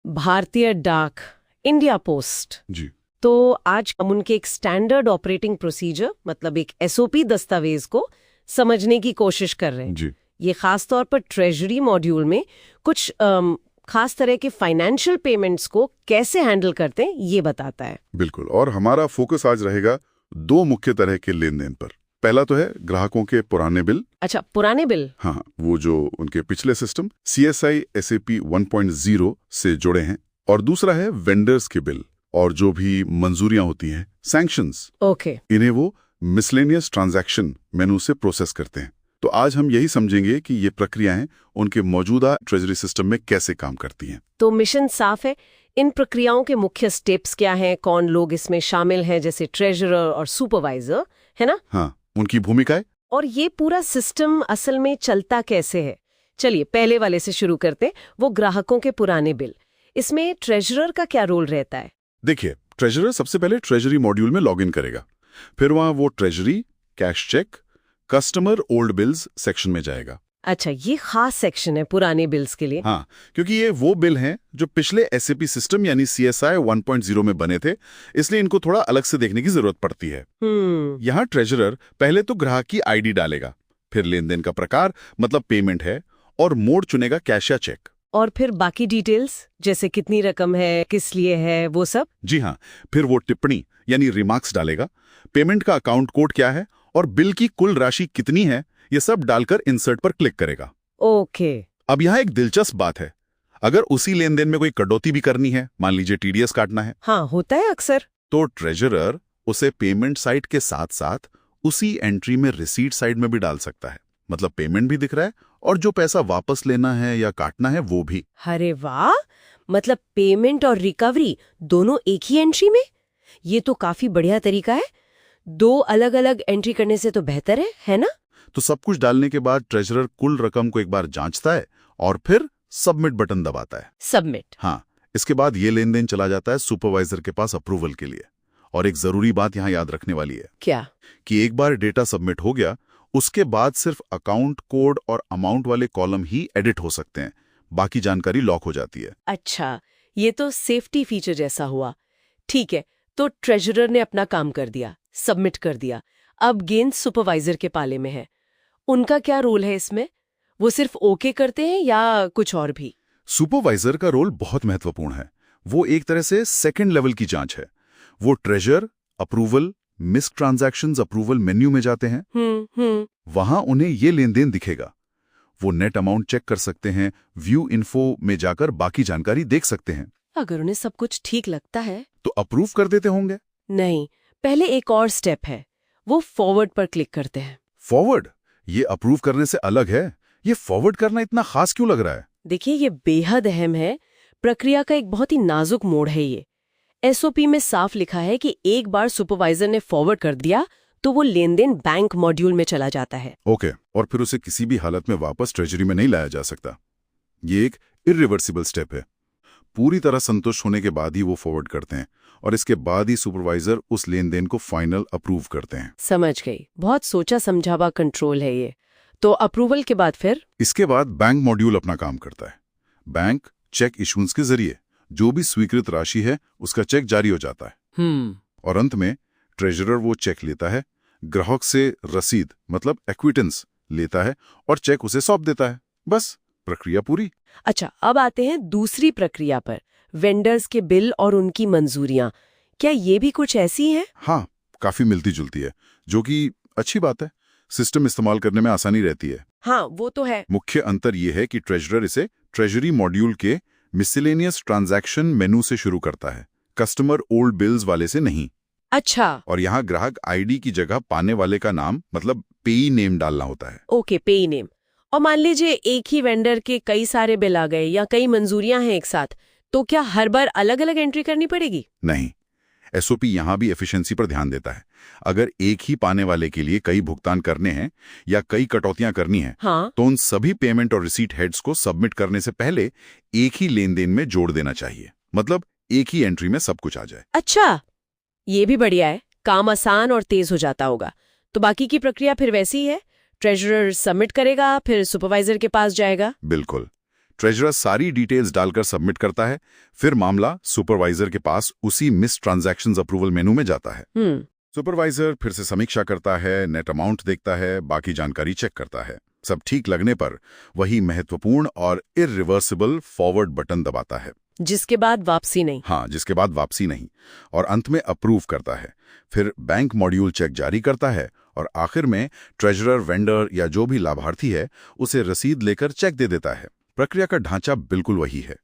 भारतीय डाक, India post. जी। तो आज हम उनके एक स्टैंडर्ड ऑपरेटिंग प्रोसीजर मतलब एक एसओपी दस्तावेज को समझने की कोशिश कर रहे हैं। जी। ये खास तौर पर ट्रेजरी मॉड्यूल में कुछ खास तरह के फाइनेंशियल पेमेंट्स को कैसे हैंडल करते हैं ये बताता है। बिल्कुल, और हमारा फोकस आज रहेगा दो मुख्य तरह के लेन देन पर। पहला तो है ग्राहकों के पुराने बिल। अच्छा, पुराने बिल। हाँ, वो जो उनके पिछले सिस्टम CSI SAP 1.0 से जुड़े हैं। और दूसरा है वेंडर्स के बिल और जो भी मंजूरियां होती हैं, सैंक्शंस। ओके। इन्हें वो मिसलेनियस ट्रांजैक्शन मेनू से प्रोसेस करते हैं। तो आज हम यही समझेंगे कि ये प्रक्रियाएं उनके मौजूदा ट्रेजरी सिस्टम में कैसे काम करती हैं। तो मिशन साफ है। इन प्रक्रियाओं के मुख्य स्टेप्स क्या हैं, कौन लोग इसमें शामिल हैं, जैसे ट्रेजरर और सुपरवाइजर, है ना? हाँ, उनकी भूमिकाएं। और ये पूरा सिस्टम असल में चलता कैसे है। चलिए पहले वाले से शुरू करते हैं, वो ग्राहकों के पुराने बिल। इसमें ट्रेजरर का क्या रोल रहता है? देखिए, ट्रेजरर सबसे पहले ट्रेजरी मॉड्यूल में लॉगिन करेगा। फिर वहां वो treasury, cash cheque, customer old bills section में जाएगा। अच्छा, ये खास सेक्शन है पुराने बिल्स के लिए। हाँ, क्योंकि ये वो बिल हैं जो पिछले SAP सिस्टम यानी CSI 1.0 में बने थे, इसलिए इनको थोड़ा अलग से देखने की जरूरत पड़ती है। यहाँ ट्रेजरर पहले तो ग्राहक की ID डालेगा, फिर लेन देन का प्रकार मतलब पेमेंट है, और मोड चुनेगा कैश या चेक। और फिर बाकी डिटेल्स जैसे कितनी रकम है, किस लिए है, वो सब। जी हाँ, फिर वो टिप्पणी यानी रिमार्क्स डालेगा, पेमेंट का अकाउंट कोड क्या है और बिल की कुल राशि कितनी है, ये सब डालकर इंसर्ट पर क्लिक करेगा। ओके। अब यहाँ एक दिलचस्प बात है, अगर उसी लेन देन में कोई कटौती भी करनी है, मान लीजिए TDS काटना है, हाँ होता है अक्सर, तो ट्रेजरर उसे पेमेंट साइड के साथ साथ उसी एंट्री में रिसीट साइड में भी डाल सकता है। मतलब पेमेंट भी दिख रहा है और जो पैसा वापस लेना है या काटना है वो भी। अरे वाह, मतलब पेमेंट और रिकवरी दोनों एक ही एंट्री में। ये तो काफी बढ़िया तरीका है। दो अलग अलग एंट्री करने से तो बेहतर है ना? तो सब कुछ डालने के बाद ट्रेजरर कुल रकम को एक बार जांचता है और फिर सबमिट बटन दबाता है। सबमिट। हाँ, इसके बाद ये लेन देन चला जाता है सुपरवाइजर के पास अप्रूवल के लिए। और एक जरूरी बात यहाँ याद रखने वाली है। क्या? कि एक बार डेटा सबमिट हो गया, उसके बाद सिर्फ अकाउंट कोड और अमाउंट वाले कॉलम ही एडिट हो सकते हैं, बाकी जानकारी लॉक हो जाती है। अच्छा, ये तो सेफ्टी फीचर जैसा हुआ। ठीक है, तो ट्रेजरर ने अपना काम कर दिया, सबमिट कर दिया। अब गेंद सुपरवाइजर के पाले में है। उनका क्या रोल है इसमें? वो सिर्फ ओके करते हैं या कुछ और भी? सुपरवाइजर का रोल बहुत महत्वपूर्ण है। वो एक तरह से सेकंड लेवल की जांच है। वो treasure, approval, miss transactions approval menu में जाते हैं। वहां उन्हें ये लेन देन दिखेगा। वो नेट अमाउंट चेक कर सकते हैं, व्यू इन्फो में जाकर बाकी जानकारी देख सकते हैं। अगर उन्हें सब कुछ ठीक लगता है तो अप्रूव कर देते होंगे। नहीं, पहले एक और स्टेप है, वो फॉरवर्ड पर क्लिक करते हैं। फॉरवर्ड? ये अप्रूव करने से अलग है। ये फॉरवर्ड करना इतना खास क्यों लग रहा है? देखिए, ये बेहद अहम है। प्रक्रिया का एक बहुत ही नाजुक मोड़ है ये। SOP में साफ लिखा है कि एक बार सुपरवाइजर ने फॉरवर्ड कर दिया तो वो लेन देन बैंक मॉड्यूल में चला जाता है। ओके, और फिर उसे किसी भी हालत में वापस ट्रेजरी में नहीं लाया जा सकता। ये एक इरिवर्सिबल स्टेप है। पूरी तरह संतुष्ट होने के बाद ही वो फॉरवर्ड करते हैं और इसके बाद ही सुपरवाइजर उस लेन देन को फाइनल अप्रूव करते हैं। समझ गई, बहुत सोचा समझावा कंट्रोल है ये। तो अप्रूवल के बाद फिर? इसके बाद बैंक मॉड्यूल अपना काम करता है। बैंक चेक इशुएंस के जरिए जो भी स्वीकृत राशि है उसका चेक जारी हो जाता है। और अंत में ट्रेजरर वो चेक लेता है, ग्राहक से रसीद मतलब एक्विटेंस लेता है और चेक उसे सौंप देता है। बस, प्रक्रिया पूरी। अच्छा, अब आते हैं दूसरी प्रक्रिया पर, वेंडर्स के बिल और उनकी मंजूरियां। क्या ये भी कुछ ऐसी हैं? हाँ, काफी मिलती जुलती है, जो कि अच्छी बात है। सिस्टम इस्तेमाल करने में आसानी रहती है। हाँ, वो तो है। मुख्य अंतर ये है कि ट्रेजरर इसे ट्रेजरी मॉड्यूल के मिसलेनियस ट्रांजैक्शन मेनू से शुरू करता है, कस्टमर ओल्ड बिल्स वाले से नहीं। अच्छा। और यहाँ ग्राहक ID की जगह पाने वाले का नाम मतलब पेई नेम डालना होता है। ओके, पेई नेम। और मान लीजिए एक ही वेंडर के कई सारे बिल आ गए या कई मंजूरियां हैं एक साथ, तो क्या हर बार अलग अलग एंट्री करनी पड़ेगी? नहीं, SOP यहाँ भी एफिशिएंसी पर ध्यान देता है। अगर एक ही पाने वाले के लिए कई भुगतान करने हैं या कई कटौतियां करनी हैं, हाँ, तो उन सभी पेमेंट और रिसीट हेड्स को सबमिट करने से पहले एक ही लेन देन में जोड़ देना चाहिए। मतलब एक ही एंट्री में सब कुछ आ जाए। अच्छा, ये भी बढ़िया है, काम आसान और तेज हो जाता होगा। तो बाकी की प्रक्रिया फिर वैसी ही है, ट्रेजरर सबमिट करेगा, फिर सुपरवाइजर के पास जाएगा। बिल्कुल, ट्रेजरर सारी डिटेल्स डालकर सबमिट करता है, फिर मामला सुपरवाइजर के पास उसी मिस ट्रांजैक्शंस अप्रूवल मेनू में जाता है। सुपरवाइजर फिर से समीक्षा करता है, नेट अमाउंट देखता है, बाकी जानकारी चेक करता है। सब ठीक लगने पर वही महत्वपूर्ण और इररिवर्सिबल फॉरवर्ड बटन दबाता है, जिसके बाद वापसी नहीं। हाँ, जिसके बाद वापसी नहीं, और अंत में अप्रूव करता है। फिर बैंक मॉड्यूल चेक जारी करता है और आखिर में ट्रेजरर, वेंडर या जो भी लाभार्थी है उसे रसीद लेकर चेक दे देता है। प्रक्रिया का ढांचा बिल्कुल वही है।